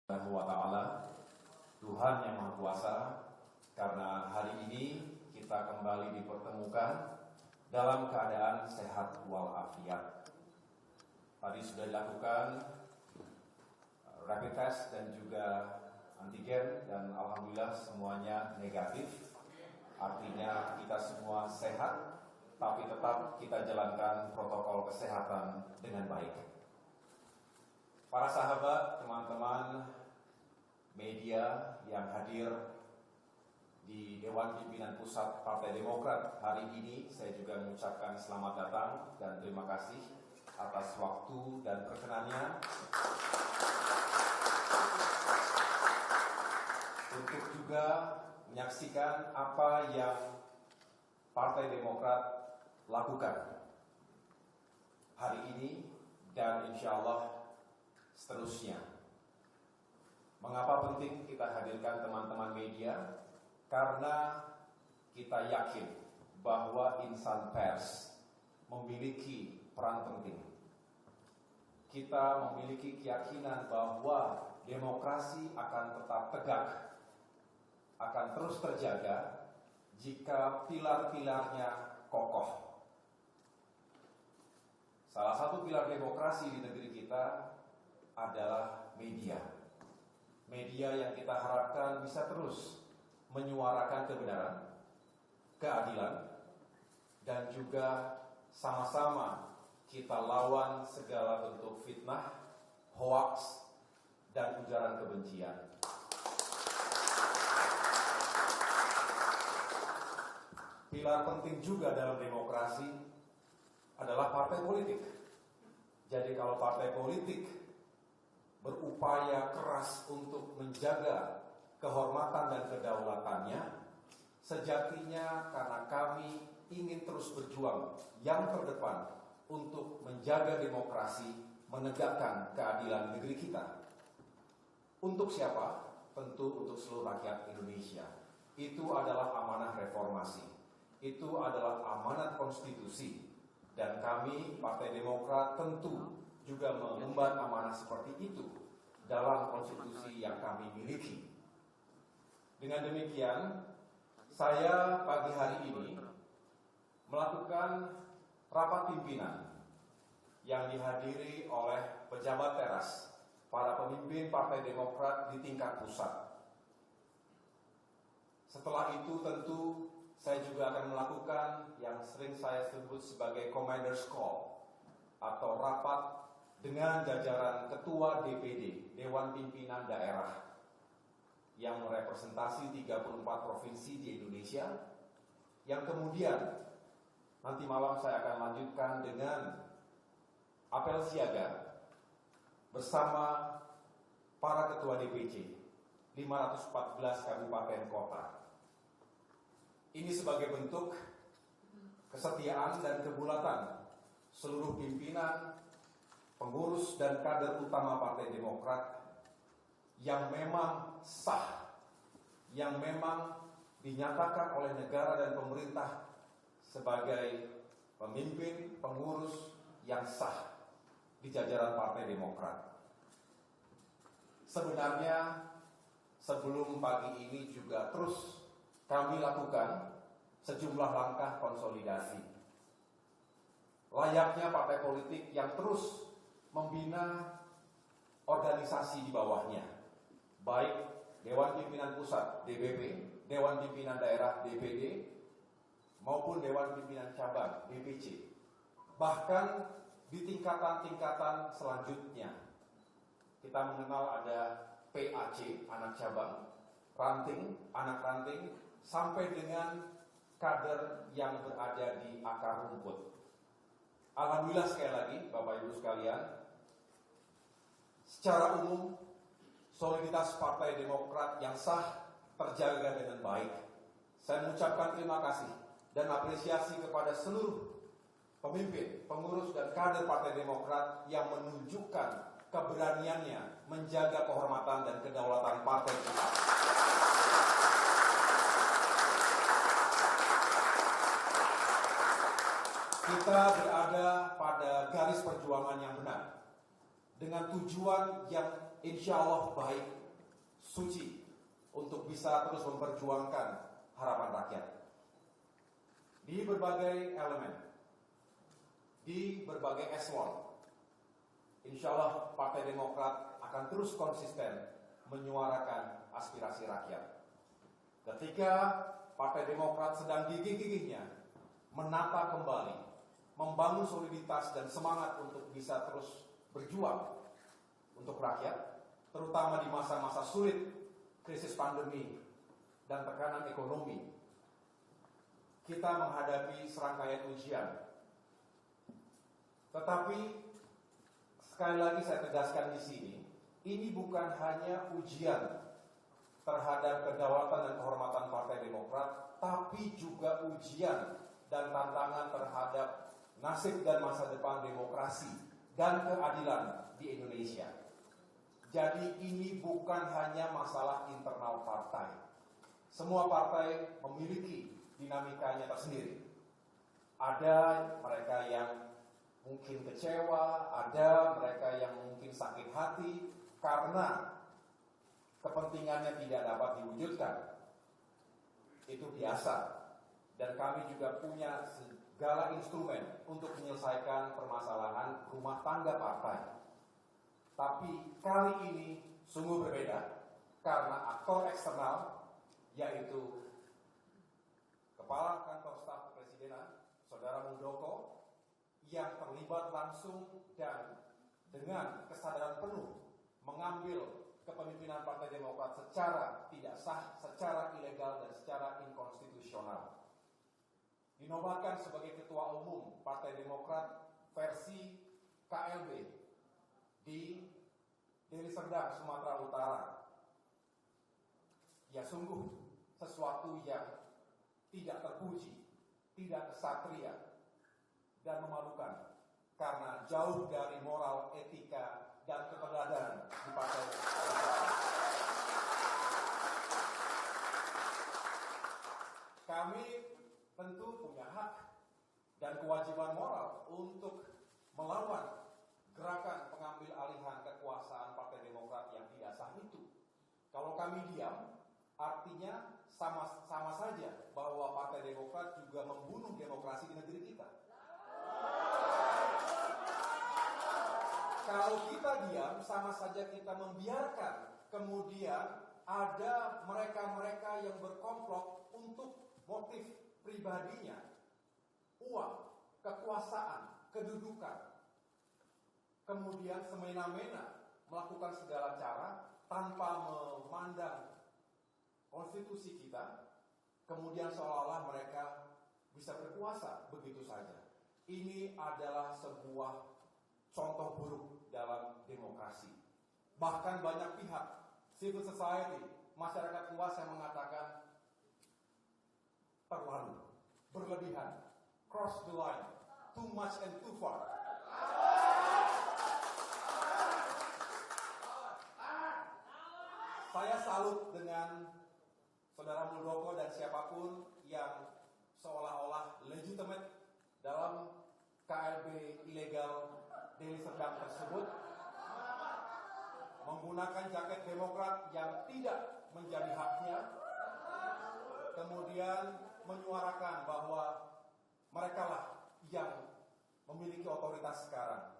Subhanahu wa ta'ala, Tuhan yang Maha Kuasa, karena hari ini kita kembali dipertemukan dalam keadaan sehat walafiat. Tadi sudah dilakukan rapid test dan juga antigen, dan alhamdulillah semuanya negatif. Artinya kita semua sehat, tapi tetap kita jalankan protokol kesehatan dengan baik. Para sahabat, teman-teman media yang hadir di Dewan Pimpinan Pusat Partai Demokrat hari ini, saya juga mengucapkan selamat datang dan terima kasih atas waktu dan perkenannya untuk juga menyaksikan apa yang Partai Demokrat lakukan hari ini dan insya Allah seterusnya. Mengapa penting kita hadirkan teman-teman media? Karena kita yakin bahwa insan pers memiliki peran penting. Kita memiliki keyakinan bahwa demokrasi akan tetap tegak, akan terus terjaga jika pilar-pilarnya kokoh. Salah satu pilar demokrasi di negeri kita adalah media. Media yang kita harapkan bisa terus menyuarakan kebenaran, keadilan, dan juga sama-sama kita lawan segala bentuk fitnah, hoaks, dan ujaran kebencian. Pilar penting juga dalam demokrasi adalah partai politik. Jadi kalau partai politik berupaya keras untuk menjaga kehormatan dan kedaulatannya, sejatinya karena kami ingin terus berjuang yang terdepan untuk menjaga demokrasi, menegakkan keadilan negeri kita. Untuk siapa? Tentu untuk seluruh rakyat Indonesia. Itu adalah amanah reformasi. Itu adalah amanat konstitusi. Dan kami, Partai Demokrat, tentu juga mengemban amanah seperti itu dalam konstitusi yang kami miliki. Dengan demikian, saya pagi hari ini melakukan rapat pimpinan yang dihadiri oleh pejabat teras, para pemimpin Partai Demokrat di tingkat pusat. Setelah itu tentu saya juga akan melakukan yang sering saya sebut sebagai Commander's Call atau rapat dengan jajaran Ketua DPD, Dewan Pimpinan Daerah, yang merepresentasi 34 provinsi di Indonesia, yang kemudian nanti malam saya akan lanjutkan dengan apel siaga bersama para Ketua DPC 514 kabupaten kota. Ini sebagai bentuk kesetiaan dan kebulatan seluruh pimpinan, pengurus dan kader utama Partai Demokrat yang memang sah, yang memang dinyatakan oleh negara dan pemerintah sebagai pemimpin, pengurus yang sah di jajaran Partai Demokrat. Sebenarnya sebelum pagi ini juga terus kami lakukan sejumlah langkah konsolidasi. Layaknya partai politik yang terus membina organisasi di bawahnya, baik Dewan Pimpinan Pusat DPP, Dewan Pimpinan Daerah DPD, maupun Dewan Pimpinan Cabang DPC. Bahkan di tingkatan-tingkatan selanjutnya, kita mengenal ada PAC, anak cabang, ranting, anak ranting, sampai dengan kader yang berada di akar rumput. Alhamdulillah sekali lagi, Bapak Ibu sekalian, secara umum soliditas Partai Demokrat yang sah terjaga dengan baik. Saya mengucapkan terima kasih dan apresiasi kepada seluruh pemimpin, pengurus dan kader Partai Demokrat yang menunjukkan keberaniannya menjaga kehormatan dan kedaulatan partai kita. Kita berada pada garis perjuangan yang benar, dengan tujuan yang insya Allah baik, suci, untuk bisa terus memperjuangkan harapan rakyat. Di berbagai elemen, di berbagai eselon, insya Allah Partai Demokrat akan terus konsisten menyuarakan aspirasi rakyat. Ketika Partai Demokrat sedang gigih-gigihnya menata kembali, membangun soliditas dan semangat untuk bisa terus berjuang untuk rakyat, terutama di masa-masa sulit, krisis pandemi dan tekanan ekonomi, kita menghadapi serangkaian ujian. Tetapi sekali lagi saya tegaskan di sini, ini bukan hanya ujian terhadap kedaulatan dan kehormatan Partai Demokrat, tapi juga ujian dan tantangan terhadap nasib dan masa depan demokrasi dan keadilan di Indonesia. Jadi ini bukan hanya masalah internal partai. Semua partai memiliki dinamikanya tersendiri. Ada mereka yang mungkin kecewa, ada mereka yang mungkin sakit hati karena kepentingannya tidak dapat diwujudkan. Itu biasa. Dan kami juga punya segala instrumen untuk menyelesaikan permasalahan rumah tangga partai. Tapi kali ini sungguh berbeda karena aktor eksternal, yaitu Kepala Kantor Staf Kepresidenan, Saudara Muldoko, yang terlibat langsung dan dengan kesadaran penuh mengambil kepemimpinan Partai Demokrat secara tidak sah, secara ilegal dan secara inkonstitusional. Dinobatkan sebagai Ketua Umum Partai Demokrat versi KLB di Deli Serdang, Sumatera Utara. Ya sungguh sesuatu yang tidak terpuji, tidak kesatria, dan memalukan karena jauh dari moral, etika, dan keteladanan di Partai Demokrat. Kami tentu punya hak dan kewajiban moral untuk melawan gerakan pengambil alihan kekuasaan Partai Demokrat yang tidak sah itu. Kalau kami diam, artinya sama saja bahwa Partai Demokrat juga membunuh demokrasi di negeri kita. Kalau kita diam, sama saja kita membiarkan kemudian ada mereka-mereka yang berkomplot untuk motif pribadinya, uang, kekuasaan, kedudukan, kemudian semena-mena melakukan segala cara tanpa memandang konstitusi kita, kemudian seolah-olah mereka bisa berkuasa begitu saja. Ini adalah sebuah contoh buruk dalam demokrasi. Bahkan banyak pihak, civil society, masyarakat luas yang mengatakan terlalu, berlebihan, cross the line, too much and too far. Saya salut dengan Saudara Muldoko dan siapapun yang seolah-olah legitimate dalam KLB ilegal Deli Serdang tersebut, menggunakan jaket Demokrat yang tidak menjadi haknya, kemudian menyuarakan bahwa merekalah yang memiliki otoritas sekarang.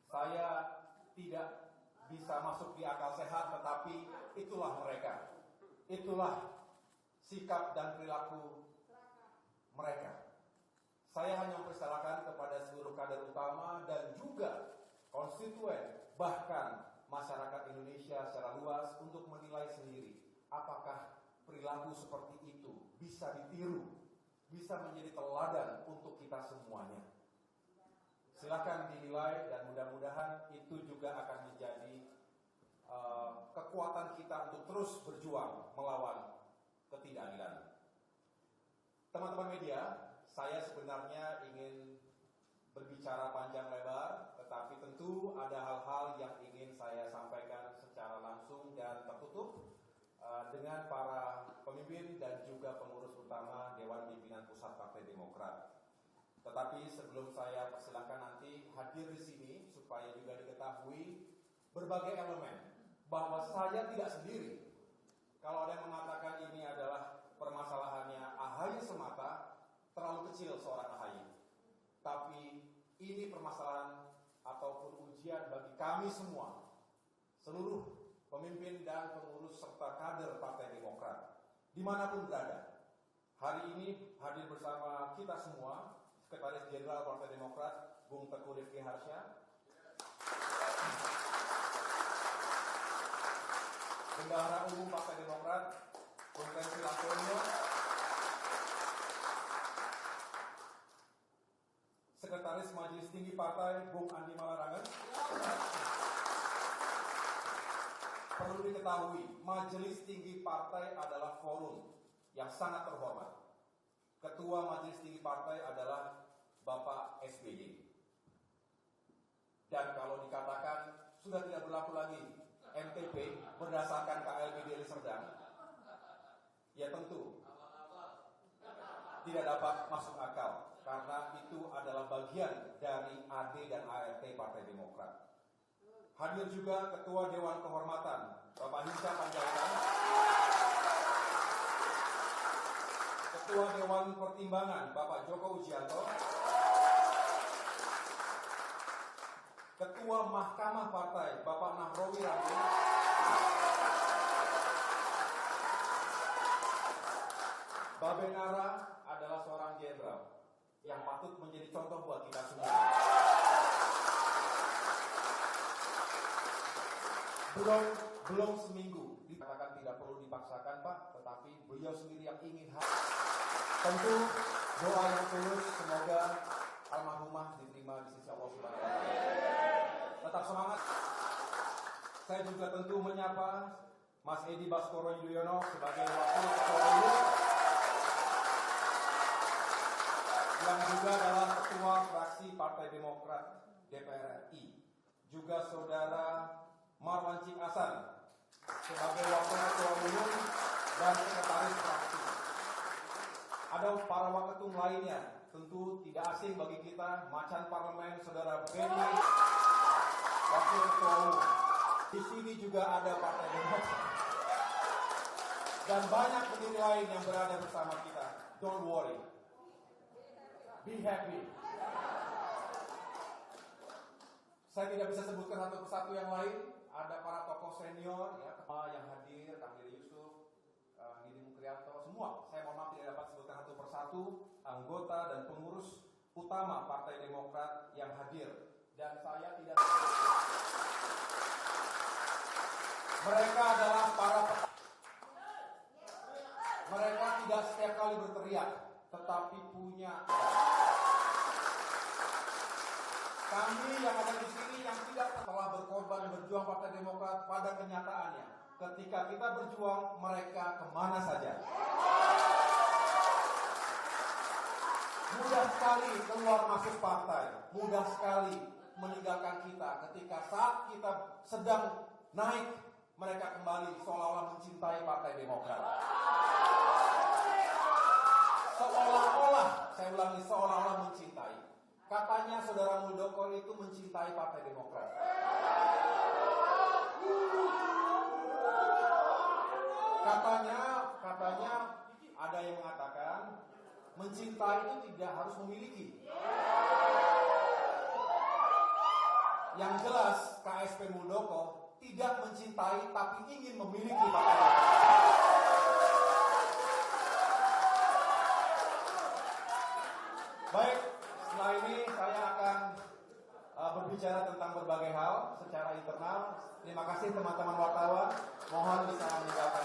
Saya tidak bisa masuk di akal sehat, tetapi itulah mereka. Itulah sikap dan perilaku mereka. Saya hanya mempersilahkan kepada seluruh kader utama dan juga konstituen, bahkan masyarakat Indonesia secara luas untuk menilai sendiri apakah perilaku seperti itu bisa ditiru, bisa menjadi teladan untuk kita semuanya. Silakan dinilai dan mudah-mudahan itu juga akan menjadi kekuatan kita untuk terus berjuang melawan ketidakadilan. Teman-teman media, saya sebenarnya ingin berbicara panjang lebar, tetapi tentu ada hal-hal yang ingin saya sampaikan secara langsung dan tertutup dengan para pemimpin dan juga pengurus utama Dewan Pimpinan Pusat Partai Demokrat. Tetapi sebelum saya persilakan nanti hadir di sini supaya juga diketahui berbagai elemen bahwa saya tidak sendiri. Kalau ada yang mengatakan ini adalah permasalahannya AHY semata, terlalu kecil seorang AHY. Tapi ini permasalahan ataupun ujian bagi kami semua, seluruh pemimpin dan pengurus serta kader Partai Demokrat, dimanapun berada. Hari ini hadir bersama kita semua, Sekretaris Jenderal Partai Demokrat, Bung Teguh Rifki Harsha, Bendahara Umum Partai Demokrat, Bung Pensil Antonio, Sekretaris Majelis Tinggi Partai, Bung Andi Malarangen. Perlu diketahui, Majelis Tinggi Partai adalah forum yang sangat terhormat. Ketua Majelis Tinggi Partai adalah Bapak SBY. Dan kalau dikatakan sudah tidak berlaku lagi MTP berdasarkan KLB Deli Serdang, ya tentu tidak dapat masuk akal karena itu adalah bagian dari AD dan ART Partai Demokrat. Hadir juga Ketua Dewan Kehormatan Bapak Hinca Panjaitan, Ketua Dewan Pertimbangan Bapak Joko Ujianto, Ketua Mahkamah Partai Bapak Nahrawi Ramli, Babenara adalah seorang jenderal yang patut menjadi contoh buat kita semua. Belum seminggu dikatakan tidak perlu dipaksakan Pak, tetapi beliau sendiri yang ingin tentu doa yang tulus semoga almarhumah diterima di sisi Allah Subhanahu wa taala. Tetap semangat. Saya juga tentu menyapa Mas Edi Baskoro Yudhoyono sebagai Wakil Ketua Umum yang juga adalah Ketua Fraksi Partai Demokrat DPR RI. Juga Saudara Marwan Cik Hasan sebagai Wakil Ketua Umum dan Sekretaris Fraksi. Ada para waketum lainnya, tentu tidak asing bagi kita, Macan Parlemen Saudara Benny, Wakil Ketua Umum. Di sini juga ada Partai Demokrat dan banyak pendiri lain yang berada bersama kita. Don't worry, be happy. Saya tidak bisa sebutkan satu persatu yang lain. Ada para tokoh senior ya, yang hadir, Kang Diri Yusuf, Didi Mukrianto, semua. Saya mohon maaf tidak dapat sebutkan satu persatu anggota dan pengurus utama Partai Demokrat yang hadir. Dan saya tidak. Mereka adalah mereka tidak setiap kali berteriak, tetapi punya. Kami yang ada di sini yang tidak telah berkorban berjuang Partai Demokrat pada kenyataannya. Ketika kita berjuang, mereka kemana saja. Mudah sekali keluar masuk partai, mudah sekali meninggalkan kita. Ketika saat kita sedang naik, mereka kembali seolah-olah mencintai Partai Demokrat. Seolah-olah, saya ulangi, seolah-olah mencintai. Katanya Saudara Muldoko itu mencintai Partai Demokrat. Katanya ada yang mengatakan mencintai itu tidak harus memiliki. Yang jelas KSP Muldoko tidak mencintai tapi ingin memiliki Partai Demokrat. Baik, setelah ini saya akan berbicara tentang berbagai hal secara internal. Terima kasih teman-teman wartawan. Mohon bisa meninggalkan